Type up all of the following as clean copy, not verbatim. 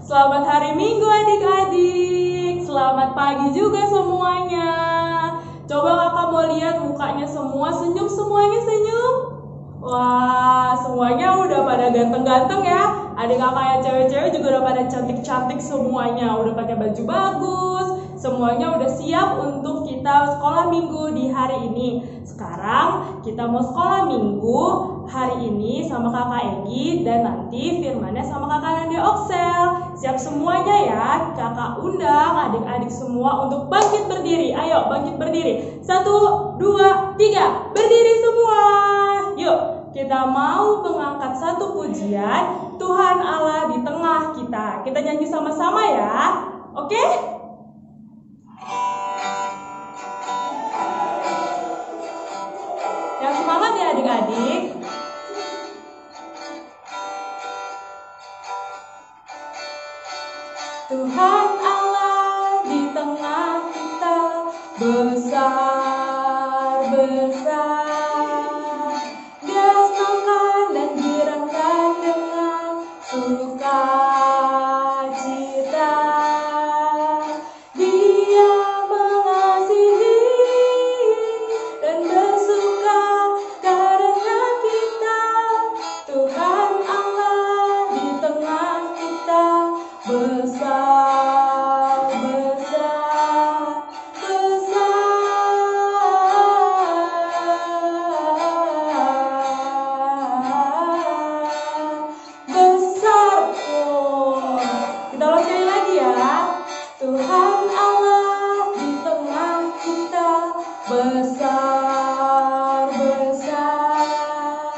Selamat hari Minggu adik-adik. Selamat pagi juga semuanya. Coba kakak mau lihat mukanya semua senyum, semuanya senyum. Wah, semuanya udah pada ganteng-ganteng ya. Adik kakak yang cewek-cewek juga udah pada cantik-cantik semuanya. Udah pakai baju bagus. Semuanya udah siap untuk kita sekolah minggu di hari ini. Sekarang kita mau sekolah minggu hari ini sama kakak Egi. Dan nanti firmannya sama kakak Nandi Oksel. Siap semuanya ya. Kakak undang adik-adik semua untuk bangkit berdiri. Ayo bangkit berdiri. 1, 2, 3. Berdiri semua. Yuk, kita mau mengangkat satu pujian Tuhan Allah di tengah kita. Kita nyanyi sama-sama ya. Oke? Yang semangat ya adik-adik. Tuhan Allah di tengah kita besar-besar. Dia senangkan dan girangkan dengan sukacita. Dia mengasihi dan bersuka karena kita. Tuhan Allah di tengah kita besar, besar, besar, besar. Oh, kita ulang sekali lagi ya. Tuhan Allah di tengah kita besar, besar.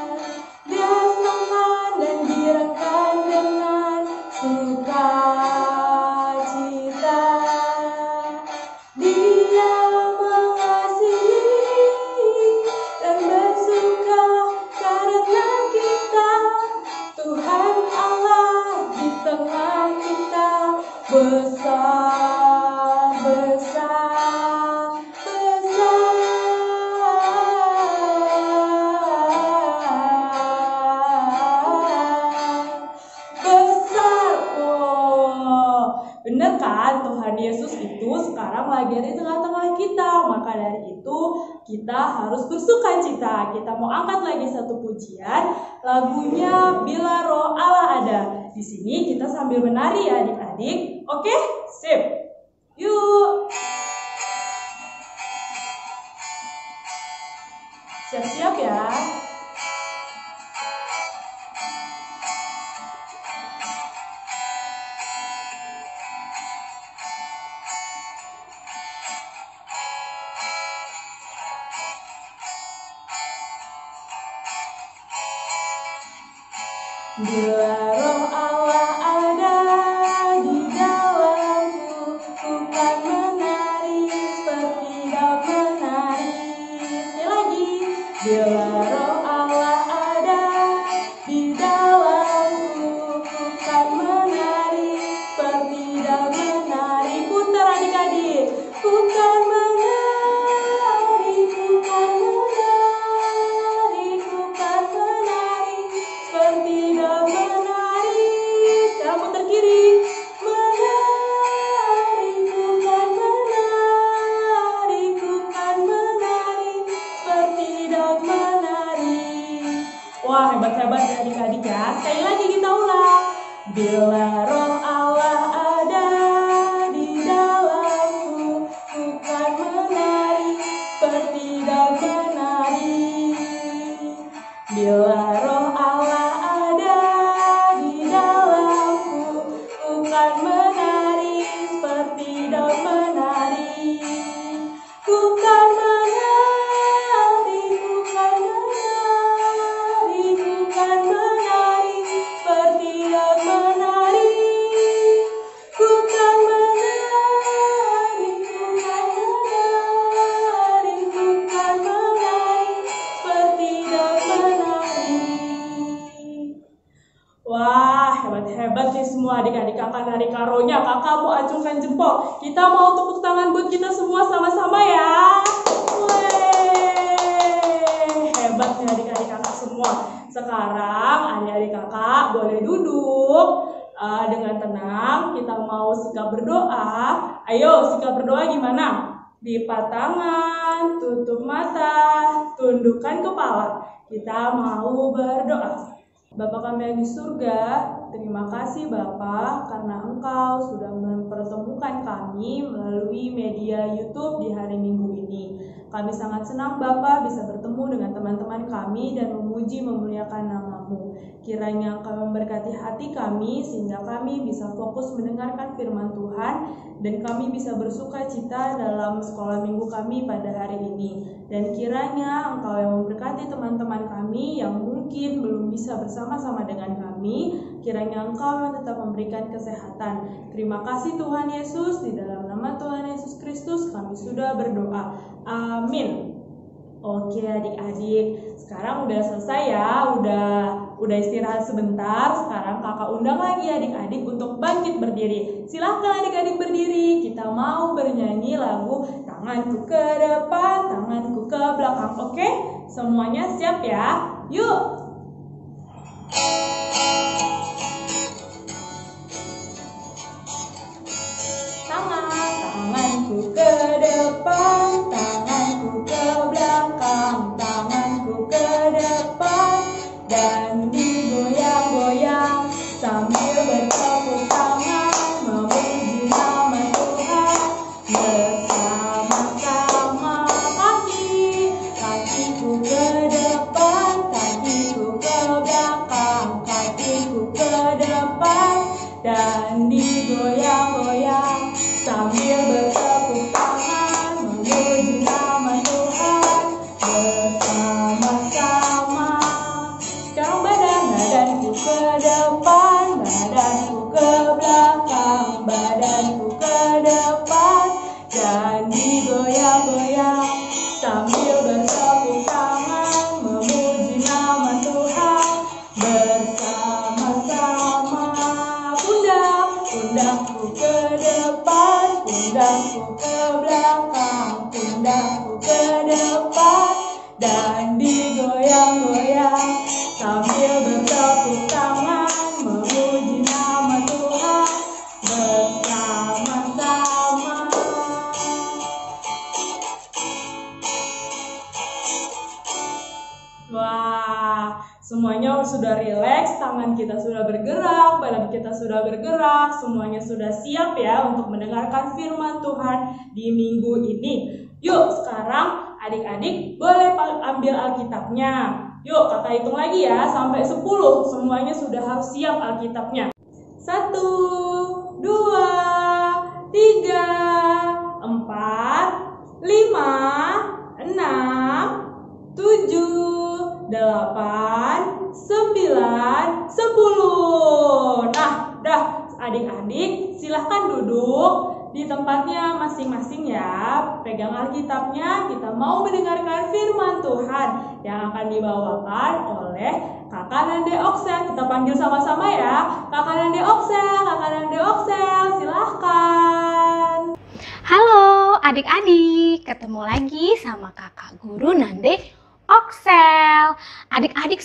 Dia senang dan girangkan dengan sukacita. Dia mengasihi dan bersuka karena kita. Tuhan Allah di tengah kita besar, besar, besar, besar. Oh, bener kan? Tuhan Yesus itu sekarang lagi ada di tengah-tengah kita. Maka dari itu kita harus bersukacita. Kita mau angkat lagi satu pujian. Lagunya Bila Roh Allah Ada. Di sini kita sambil menari ya adik-adik. Oke? Sip. Yuk. Siap-siap ya. Bila Roh Allah ada di dalamku, ku kan menari seperti daun menari. Sekali lagi. Bila Roh Allah ada di dalamku, ku kan menari seperti daun menari. Putar adik-adik. Ku kan menari, ku kan menari, ku kan menari seperti daun menari. Sekarang putar kiri. Menari, ku kan menari, ku kan menari seperti daun menari. Wah, hebat-hebat ya adik-adik ya. Sekali lagi kita ulang. Bila Roh Allah ada di dalamku, ku kan menari seperti daun menari. Bila Roh Allah ada di dalamku, ku kan menari seperti daun menari. kan menari, ku kan menari, seperti daun menari. Wah, hebat-hebat sih semua adik-adik kakak nari karonya. Kakak mau acungkan jempol. Kita mau tepuk tangan buat kita semua sama-sama ya. Weh, hebat nih adik-adik kakak semua. Sekarang adik-adik kakak boleh duduk dengan tenang. Kita mau sikap berdoa. Ayo, sikap berdoa gimana? Lipat tangan, tutup mata, tundukkan kepala. Kita mau berdoa. Bapa kami yang di surga, terima kasih Bapa karena Engkau sudah mempertemukan kami melalui media YouTube di hari Minggu ini. Kami sangat senang Bapa bisa bertemu dengan teman-teman kami dan memuji memuliakan nama-Mu. Kiranya Engkau memberkati hati kami sehingga kami bisa fokus mendengarkan firman Tuhan dan kami bisa bersuka cita dalam sekolah minggu kami pada hari ini. Dan kiranya Engkau yang memberkati teman-teman kami yang mungkin belum bisa bersama-sama dengan kami, kiranya Engkau yang tetap memberikan kesehatan. Terima kasih Tuhan Yesus, di dalam nama Tuhan Yesus Kristus kami sudah berdoa. Amin. Oke adik-adik, sekarang udah selesai ya, udah istirahat sebentar. Sekarang kakak undang lagi adik-adik untuk bangkit berdiri. Silahkan adik-adik berdiri, kita mau bernyanyi lagu tanganku ke depan, tanganku ke belakang. Oke, semuanya siap ya? Yuk! Tanganku ke depan, tanganku ke belakang, tanganku ke depan dan digoyang-goyang sambil bertepuk tangan memuji nama Tuhan bersama-sama. Kakiku ke depan, kakiku ke belakang, kakiku ke depan dan digoyang-goyang sambil bertepuk tangan memuji nama Tuhan bersama-sama. Sekarang badanku ke depan, badanku ke belakang, badanku ke depan dan digoyang-goyang sambil bertepuk tangan memuji nama Tuhan bersama-sama. Pundakku ke depan, pundakku ke belakang, pundakku ke depan dan digoyang-goyang sambil bertepuk tangan memuji nama Tuhan bersama-sama. Wah, semuanya sudah rileks, tangan kita sudah bergerak, badan kita sudah bergerak, semuanya sudah siap ya untuk mendengarkan firman Tuhan di minggu ini. Yuk, sekarang adik-adik boleh ambil Alkitabnya. Yuk, kakak hitung lagi ya, sampai 10. Semuanya sudah harus siap Alkitabnya. 1, 2, 3, 4, 5, 6, 7, 8, 9, 10. Nah, dah adik-adik silahkan duduk di tempatnya masing-masing ya. Pegang Alkitabnya, kita mau mendengarkan firman Tuhan yang akan dibawakan oleh Kakak Nande Oksel. Kita panggil sama-sama ya. Kakak Nande Oksel, Kakak Nande Oksel, silahkan. Halo adik-adik, ketemu lagi sama kakak guru Nande Oksel. Adik-adik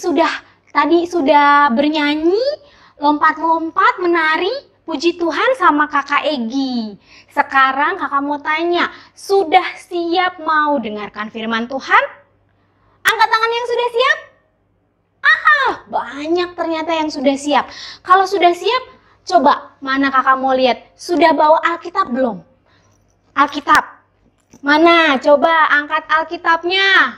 tadi sudah bernyanyi, lompat-lompat, menari, puji Tuhan sama kakak Egi. Sekarang kakak mau tanya, sudah siap mau dengarkan firman Tuhan? Angkat tangan yang sudah siap. Banyak ternyata yang sudah siap. Kalau sudah siap, coba mana kakak mau lihat, sudah bawa Alkitab belum? Alkitab. Mana? Coba angkat Alkitabnya.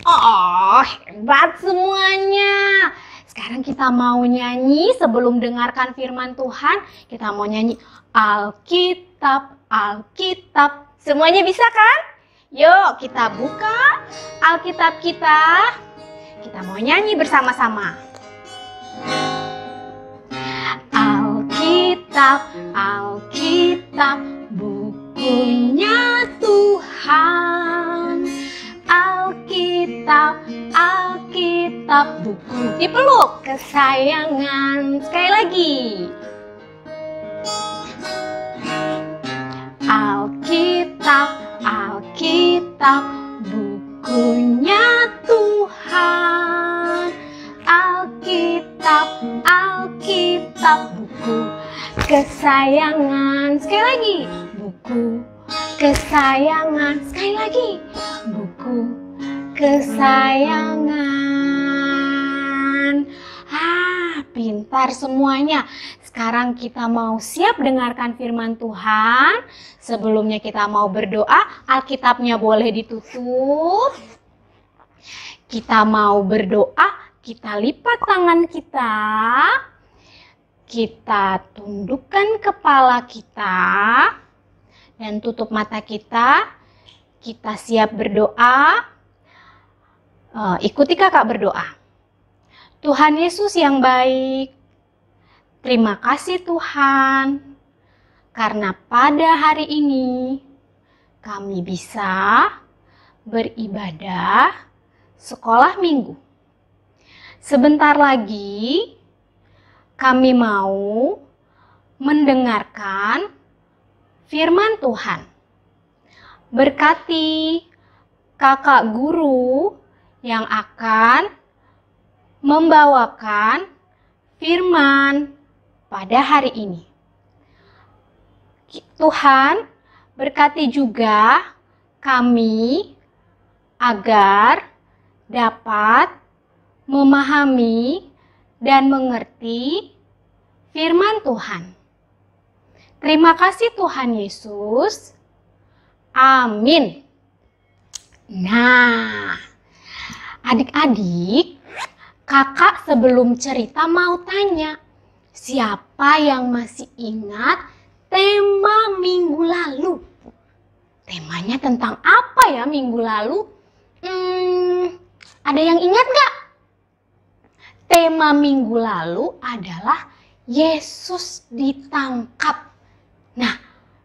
Oh, hebat semuanya. Sekarang kita mau nyanyi sebelum dengarkan firman Tuhan. Kita mau nyanyi Alkitab, Alkitab. Semuanya bisa kan? Yuk kita buka Alkitab kita. Kita mau nyanyi bersama-sama. Alkitab. Alkitab, Alkitab, bukunya Tuhan. Alkitab, Alkitab, buku dipeluk kesayangan. Sekali lagi. Alkitab, Alkitab, bukunya Tuhan. Alkitab, Alkitab, buku kesayangan. Sekali lagi, buku kesayangan. Sekali lagi, buku kesayangan. Pintar semuanya. Sekarang kita mau siap dengarkan firman Tuhan. Sebelumnya kita mau berdoa. Alkitabnya boleh ditutup. Kita mau berdoa. Kita lipat tangan kita. Kita tundukkan kepala kita. Dan tutup mata kita. Kita siap berdoa. Ikuti kakak berdoa. Tuhan Yesus yang baik, terima kasih Tuhan, karena pada hari ini kami bisa beribadah sekolah minggu. Sebentar lagi kami mau mendengarkan firman Tuhan. Berkati kakak guru yang akan membawakan firman pada hari ini. Tuhan berkati juga kami agar dapat memahami dan mengerti firman Tuhan. Terima kasih Tuhan Yesus. Amin. Nah, adik-adik, kakak sebelum cerita mau tanya, siapa yang masih ingat tema minggu lalu? Temanya tentang apa ya minggu lalu? Ada yang ingat gak? Tema minggu lalu adalah Yesus ditangkap. Nah,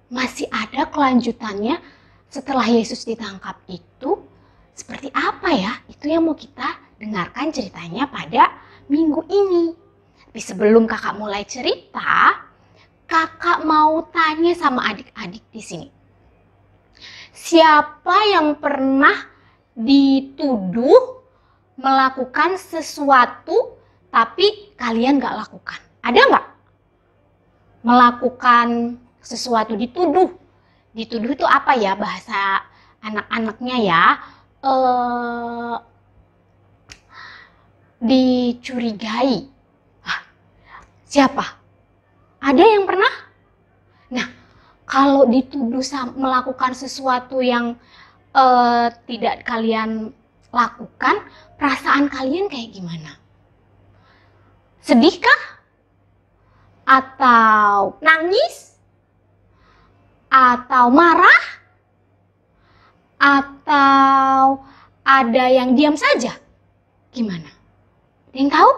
masih ada kelanjutannya setelah Yesus ditangkap itu seperti apa ya? Itu yang mau kita dengarkan ceritanya pada minggu ini. Tapi sebelum kakak mulai cerita, kakak mau tanya sama adik-adik di sini. Siapa yang pernah dituduh melakukan sesuatu tapi kalian gak lakukan? Ada gak? Melakukan sesuatu dituduh. Dituduh itu apa ya bahasa anak-anaknya ya? Dicurigai. Siapa? Ada yang pernah? Nah, kalau dituduh melakukan sesuatu yang tidak kalian lakukan, perasaan kalian kayak gimana? Sedihkah? Atau nangis? Atau marah? Atau ada yang diam saja? Gimana? Ada yang tahu?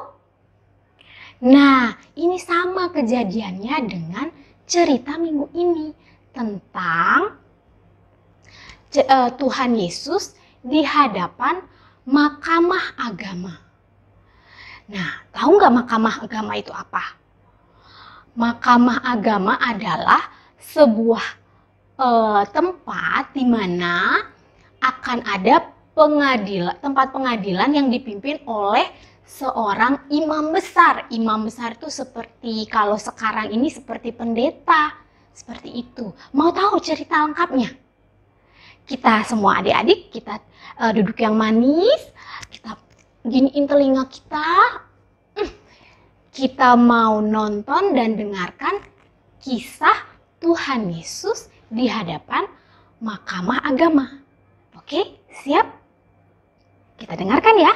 Nah, ini sama kejadiannya dengan cerita minggu ini tentang Tuhan Yesus di hadapan mahkamah agama. Nah, tahu nggak mahkamah agama itu apa? Mahkamah agama adalah sebuah tempat di mana akan ada tempat pengadilan yang dipimpin oleh seorang imam besar. Imam besar itu seperti kalau sekarang ini seperti pendeta, seperti itu. Mau tahu cerita lengkapnya? Kita semua adik-adik, kita duduk yang manis, kita giniin telinga kita. Kita mau nonton dan dengarkan kisah Tuhan Yesus di hadapan mahkamah agama. Oke, siap? Kita dengarkan ya.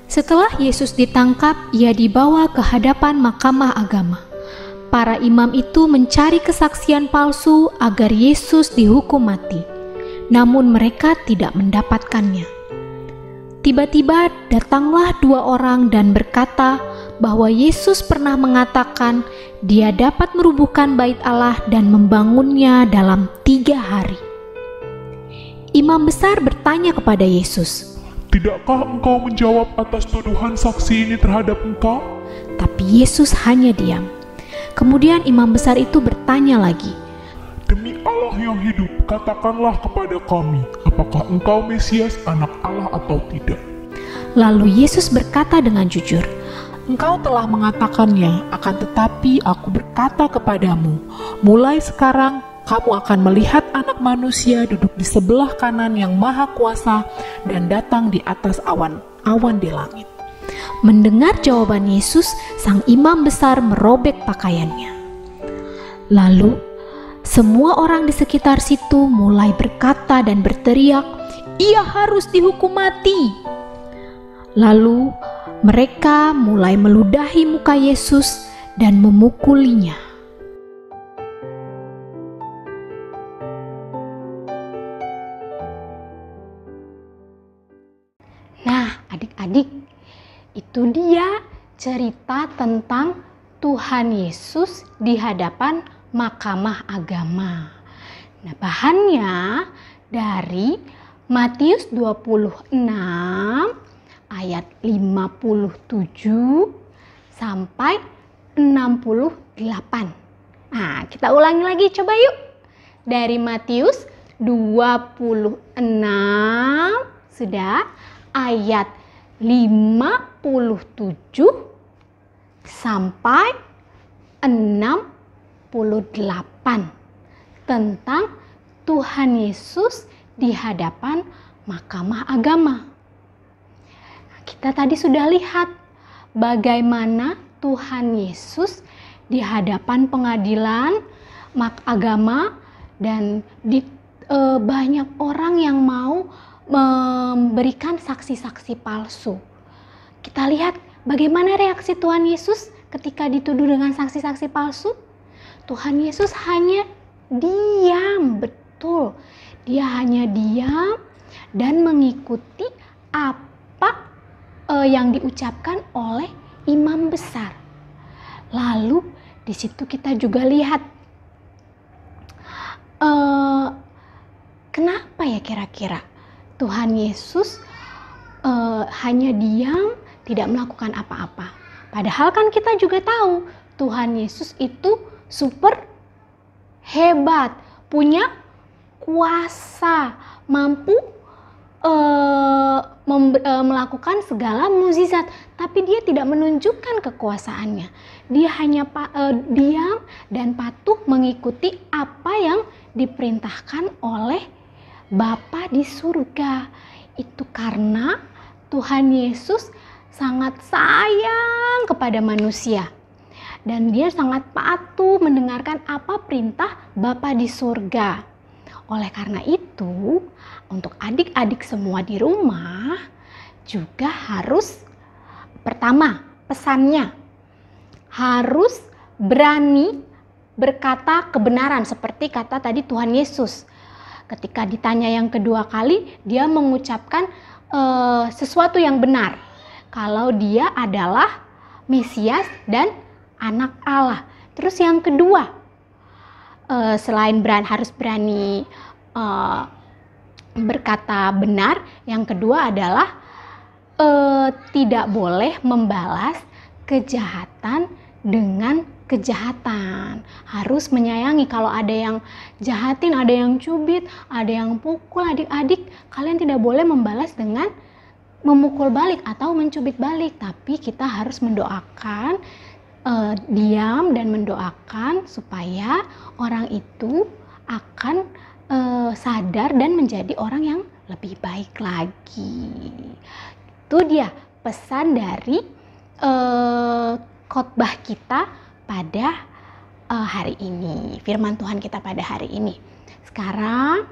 Setelah Yesus ditangkap, ia dibawa ke hadapan mahkamah agama. Para imam itu mencari kesaksian palsu agar Yesus dihukum mati. Namun mereka tidak mendapatkannya. Tiba-tiba datanglah dua orang dan berkata bahwa Yesus pernah mengatakan Dia dapat merubuhkan bait Allah dan membangunnya dalam 3 hari. Imam besar bertanya kepada Yesus, "Tidakkah engkau menjawab atas tuduhan saksi ini terhadap engkau?" tapi Yesus hanya diam. Kemudian imam besar itu bertanya lagi, "Demi Allah yang hidup, katakanlah kepada kami, apakah engkau Mesias, anak Allah atau tidak?" Lalu Yesus berkata dengan jujur, Engkau telah mengatakannya, akan tetapi aku berkata kepadamu, mulai sekarang kamu akan melihat Anak Manusia duduk di sebelah kanan yang Maha Kuasa dan datang di atas awan-awan di langit. Mendengar jawaban Yesus, sang imam besar merobek pakaiannya. Lalu, semua orang di sekitar situ mulai berkata dan berteriak, "Ia harus dihukum mati!" Lalu, mereka mulai meludahi muka Yesus dan memukulinya. Nah, adik-adik, itu dia cerita tentang Tuhan Yesus di hadapan Mahkamah Agama. Nah, bahannya dari Matius 26 ayat 57 sampai 68. Nah, kita ulangi lagi, coba yuk. Dari Matius 26 sudah, ayat 57 sampai 68 tentang Tuhan Yesus di hadapan Mahkamah Agama. Kita tadi sudah lihat bagaimana Tuhan Yesus di hadapan pengadilan agama dan banyak orang yang mau memberikan saksi-saksi palsu. Kita lihat bagaimana reaksi Tuhan Yesus ketika dituduh dengan saksi-saksi palsu. Tuhan Yesus hanya diam, betul. Dia hanya diam dan mengikuti apa yang diucapkan oleh imam besar. Lalu di situ kita juga lihat kenapa ya kira-kira Tuhan Yesus hanya diam, tidak melakukan apa-apa. Padahal kan kita juga tahu Tuhan Yesus itu super hebat, punya kuasa, mampu melakukan segala mukjizat, tapi dia tidak menunjukkan kekuasaannya. Dia hanya diam dan patuh mengikuti apa yang diperintahkan oleh Bapa di surga. Itu karena Tuhan Yesus sangat sayang kepada manusia dan dia sangat patuh mendengarkan apa perintah Bapa di surga. Oleh karena itu, untuk adik-adik semua di rumah juga harus, pertama, pesannya harus berani berkata kebenaran seperti kata tadi Tuhan Yesus. Ketika ditanya yang kedua kali, dia mengucapkan sesuatu yang benar. Kalau dia adalah Mesias dan anak Allah. Terus yang kedua, selain harus berani berkata benar, yang kedua adalah tidak boleh membalas kejahatan dengan kejahatan. Harus menyayangi. Kalau ada yang jahatin, ada yang cubit, ada yang pukul adik-adik, kalian tidak boleh membalas dengan memukul balik atau mencubit balik, tapi kita harus mendoakan, diam dan mendoakan supaya orang itu akan sadar dan menjadi orang yang lebih baik lagi. Itu dia pesan dari khotbah kita pada hari ini, firman Tuhan kita pada hari ini. Sekarang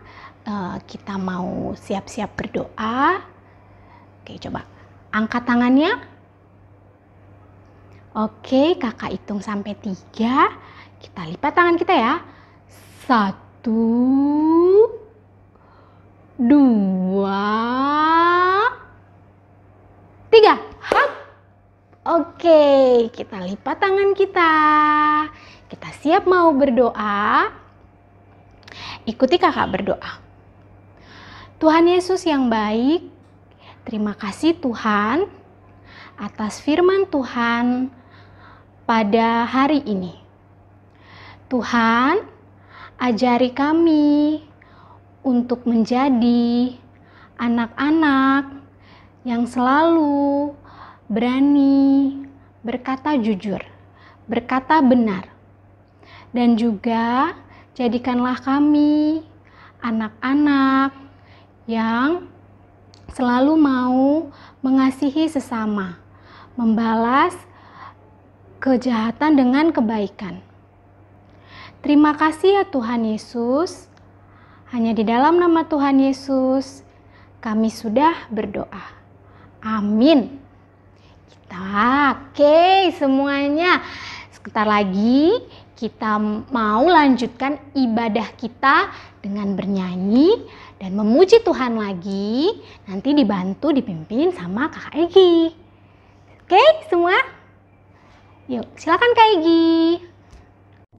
kita mau siap-siap berdoa. Oke, coba angkat tangannya. Oke, kakak hitung sampai 3. Kita lipat tangan kita ya. 1, 2, 3. Hap. Oke, kita lipat tangan kita. Kita siap mau berdoa. Ikuti kakak berdoa. Tuhan Yesus yang baik, terima kasih Tuhan atas firman Tuhan pada hari ini. Tuhan, ajari kami untuk menjadi anak-anak yang selalu berani berkata jujur, berkata benar. Dan juga jadikanlah kami anak-anak yang selalu mau mengasihi sesama, membalas kejahatan dengan kebaikan. Terima kasih ya Tuhan Yesus. Hanya di dalam nama Tuhan Yesus kami sudah berdoa. Amin. Oke, semuanya. Sebentar lagi kita mau lanjutkan ibadah kita dengan bernyanyi dan memuji Tuhan lagi. Nanti dibantu dipimpin sama Kakak Egi. Oke, semua? Yuk, silakan Kak Egi.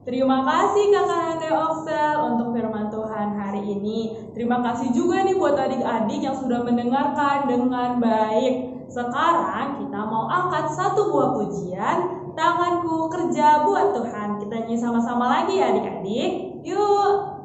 Terima kasih Kakak Nande Oksel untuk firman Tuhan hari ini. Terima kasih juga nih buat adik-adik yang sudah mendengarkan dengan baik. Sekarang kita mau angkat satu buah pujian, Tanganku Kerja Buat Tuhan. Kita nyanyi sama-sama lagi ya adik-adik. Yuk.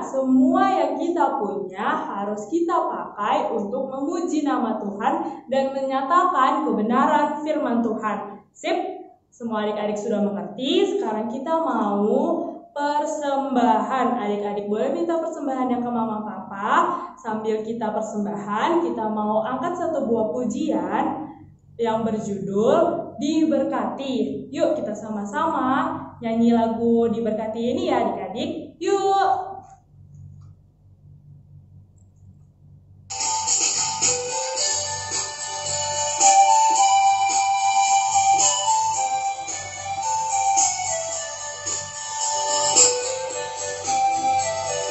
Semua yang kita punya harus kita pakai untuk memuji nama Tuhan dan menyatakan kebenaran firman Tuhan. Sip? Semua adik-adik sudah mengerti. Sekarang kita mau persembahan. Adik-adik boleh minta persembahan yang ke mama papa. Sambil kita persembahan, kita mau angkat satu buah pujian yang berjudul Diberkati. Yuk kita sama-sama nyanyi lagu Diberkati ini ya adik-adik. Yuk.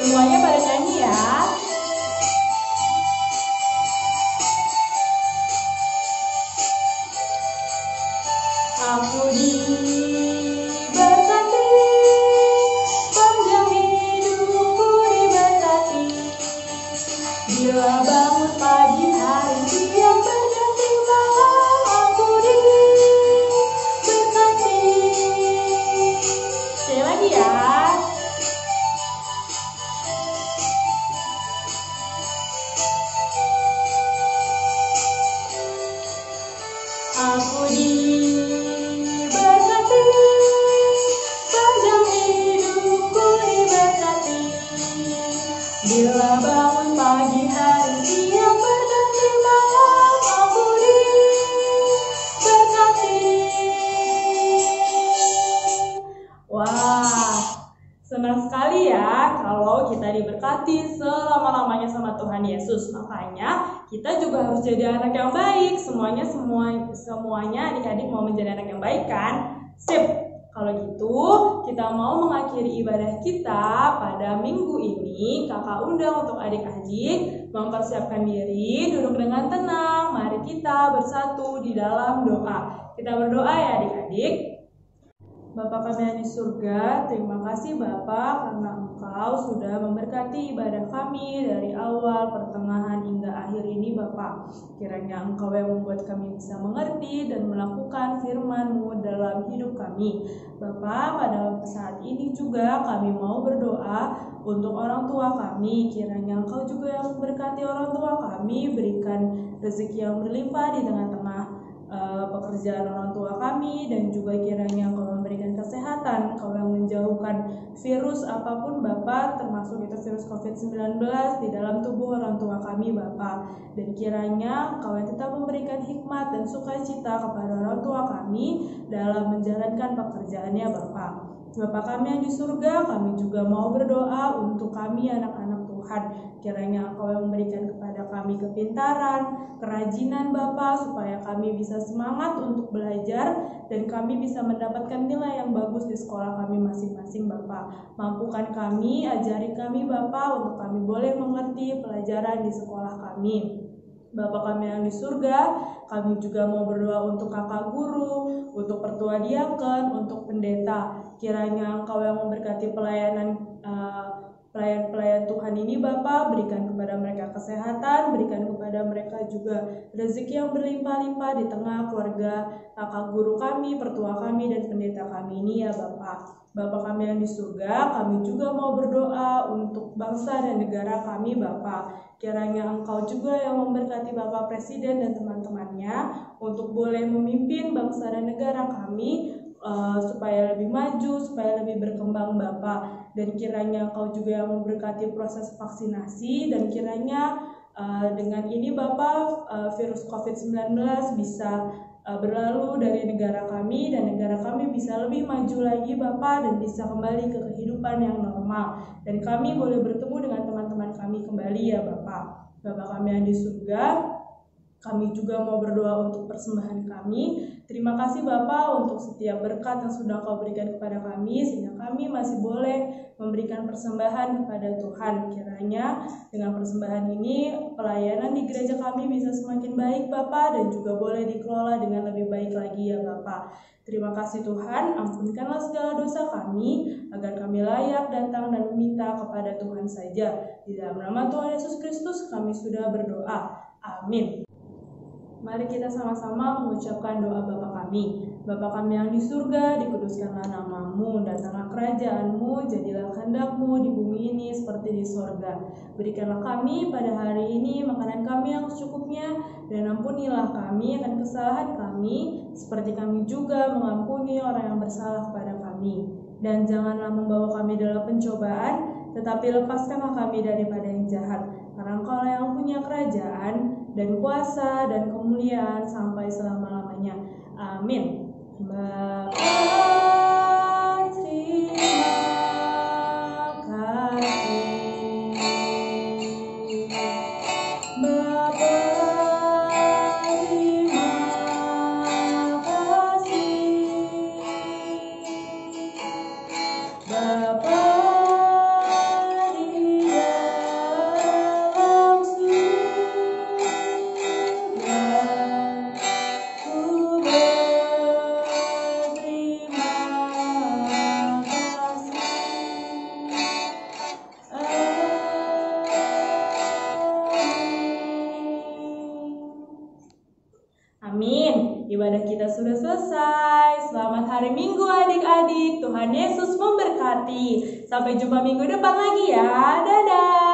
Semuanya pada nyanyi ya. Aku diberkati, panjang hidupku diberkati. Bila bangun pagi hari siang berganti malam, aku diberkati. Sekali lagi ya. Aku diberkati, panjang hidupku diberkati. Bila bangun pagi hari siang berganti malam, aku diberkati. Wah, senang sekali ya kalau kita diberkati diberkati selama-lamanya sama Tuhan Yesus. Makanya kita juga harus jadi anak yang baik. Semuanya adik-adik mau menjadi anak yang baik kan? Sip. Kalau gitu, kita mau mengakhiri ibadah kita pada minggu ini. Kakak undang untuk adik-adik mempersiapkan diri, duduk dengan tenang. Mari kita bersatu di dalam doa. Kita berdoa ya adik-adik. Bapa kami yang di surga, terima kasih Bapa karena Engkau sudah memberkati ibadah kami dari awal, pertengahan hingga akhir ini Bapa. Kiranya Engkau yang membuat kami bisa mengerti dan melakukan firman-Mu dalam hidup kami. Bapa, pada saat ini juga kami mau berdoa untuk orang tua kami. Kiranya Engkau juga yang memberkati orang tua kami, berikan rezeki yang berlimpah di tengah-tengah pekerjaan orang tua kami, dan juga kiranya Engkau memberikan kesehatan, Engkau yang menjauhkan virus apapun Bapa, termasuk itu virus COVID-19 di dalam tubuh orang tua kami Bapa. Dan kiranya Engkau yang tetap memberikan hikmat dan sukacita kepada orang tua kami dalam menjalankan pekerjaannya Bapa. Bapa kami yang di surga, kami juga mau berdoa untuk kami anak-anak Tuhan. Kiranya Engkau yang memberikan kepada kami kepintaran, kerajinan Bapa, supaya kami bisa semangat untuk belajar dan kami bisa mendapatkan nilai yang bagus di sekolah kami masing-masing Bapa. Mampukan kami, ajari kami Bapa, untuk kami boleh mengerti pelajaran di sekolah kami. Bapa kami yang di surga, kami juga mau berdoa untuk kakak guru, untuk pertua diaken, untuk pendeta. Kiranya Engkau yang memberkati pelayan Tuhan ini Bapa, berikan kepada mereka kesehatan, berikan kepada mereka juga rezeki yang berlimpah-limpah di tengah keluarga kakak guru kami, pertua kami, dan pendeta kami ini ya Bapa. Bapa kami yang di surga, kami juga mau berdoa untuk bangsa dan negara kami Bapa. Kiranya Engkau juga yang memberkati Bapak Presiden dan teman-temannya untuk boleh memimpin bangsa dan negara kami supaya lebih maju, supaya lebih berkembang Bapa. Dan kiranya Engkau juga yang memberkati proses vaksinasi, dan kiranya dengan ini Bapa virus COVID-19 bisa berlalu dari negara kami, dan negara kami bisa lebih maju lagi Bapa, dan bisa kembali ke kehidupan yang normal, dan kami boleh bertemu dengan teman-teman kami kembali ya Bapa. Bapa kami yang di surga, kami juga mau berdoa untuk persembahan kami. Terima kasih Bapa untuk setiap berkat yang sudah Kau berikan kepada kami, sehingga kami masih boleh memberikan persembahan kepada Tuhan. Kiranya dengan persembahan ini pelayanan di gereja kami bisa semakin baik Bapa, dan juga boleh dikelola dengan lebih baik lagi ya Bapa. Terima kasih Tuhan, ampunkanlah segala dosa kami, agar kami layak datang dan meminta kepada Tuhan saja. Di dalam nama Tuhan Yesus Kristus kami sudah berdoa. Amin. Mari kita sama-sama mengucapkan doa Bapa kami. Bapa kami yang di surga, dikuduskanlah nama-Mu, datanglah kerajaan-Mu, jadilah kehendak-Mu di bumi ini seperti di sorga. Berikanlah kami pada hari ini makanan kami yang secukupnya, dan ampunilah kami akan kesalahan kami, seperti kami juga mengampuni orang yang bersalah kepada kami. Dan janganlah membawa kami dalam pencobaan, tetapi lepaskanlah kami daripada yang jahat. Karena Engkau yang punya kerajaan dan kuasa dan kemuliaan sampai selama-lamanya. Amin. Bapa, terima kasih. Bapa, terima kasih. Bapa, amin. Ibadah kita sudah selesai. Selamat hari Minggu adik-adik. Tuhan Yesus memberkati. Sampai jumpa minggu depan lagi ya. Dadah.